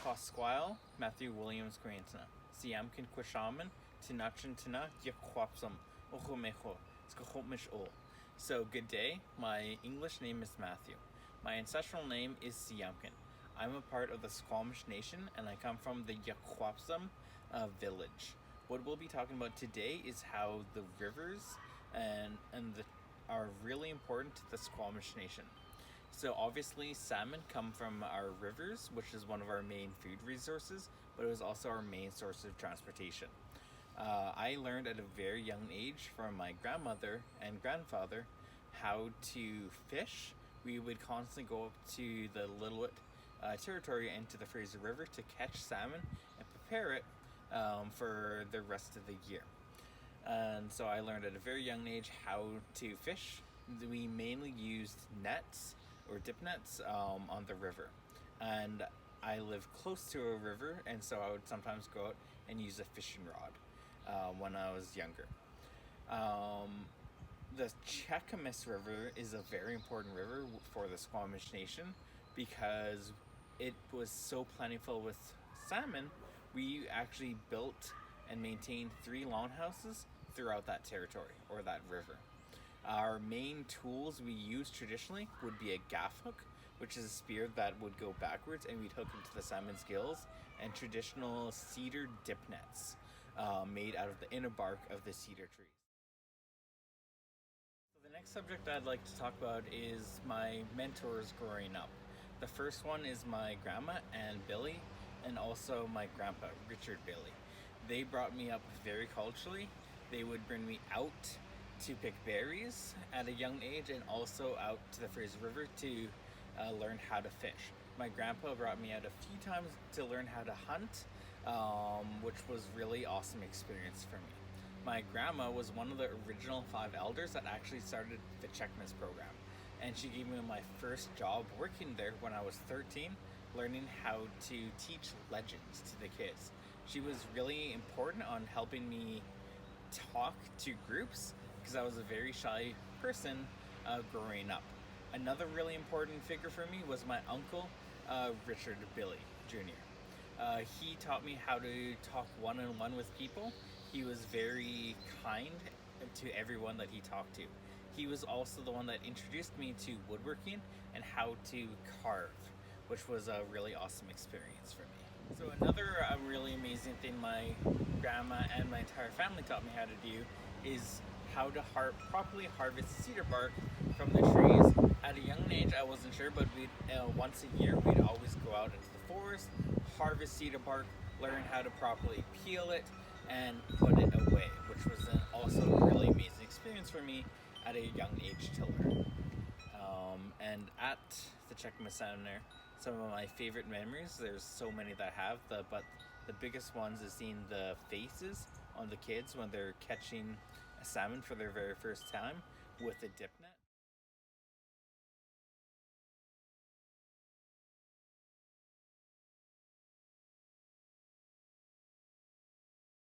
Pasquale Matthew Williams Grantna. Siamkin Quishaman, Tinachin Tina, Yakwapsum, Ohomeho, Skohomish O. So, good day. My English name is Matthew. My ancestral name is Siamkin. I'm a part of the Squamish Nation and I come from the Yakwapsum village. What we'll be talking about today is how the rivers are really important to the Squamish Nation. So obviously salmon come from our rivers, which is one of our main food resources, but it was also our main source of transportation. I learned at a very young age from my grandmother and grandfather how to fish. We would constantly go up to the Lillooet territory and to the Fraser River to catch salmon and prepare it for the rest of the year. And so I learned at a very young age how to fish. We mainly used nets or dip nets on the river. And I live close to a river, and so I would sometimes go out and use a fishing rod when I was younger. The Cheakamus River is a very important river for the Squamish Nation because it was so plentiful with salmon. We actually built and maintained 3 longhouses throughout that territory or that river. Our main tools we use traditionally would be a gaff hook, which is a spear that would go backwards and we'd hook into the salmon's gills, and traditional cedar dip nets made out of the inner bark of the cedar trees. So the next subject I'd like to talk about is my mentors growing up. The first one is my grandma and Billy, and also my grandpa, Richard Billy. They brought me up very culturally. They would bring me out to pick berries at a young age and also out to the Fraser River to learn how to fish. My grandpa brought me out a few times to learn how to hunt, which was really awesome experience for me. My grandma was one of the original 5 elders that actually started the Cheakamus program, and she gave me my first job working there when I was 13, learning how to teach legends to the kids. She was really important on helping me talk to groups because I was a very shy person growing up. Another really important figure for me was my uncle, Richard Billy Jr. He taught me how to talk one-on-one with people. He was very kind to everyone that he talked to. He was also the one that introduced me to woodworking and how to carve, which was a really awesome experience for me. So another really amazing thing my grandma and my entire family taught me how to do is how to properly harvest cedar bark from the trees. At a young age, I wasn't sure, but once a year we'd always go out into the forest, harvest cedar bark, learn how to properly peel it, and put it away, which was also a really amazing experience for me at a young age to learn. And at the Cheakamus Centre, some of my favorite memories, there's so many that I have, but the biggest ones is seeing the faces on the kids when they're catching a salmon for their very first time with a dip net.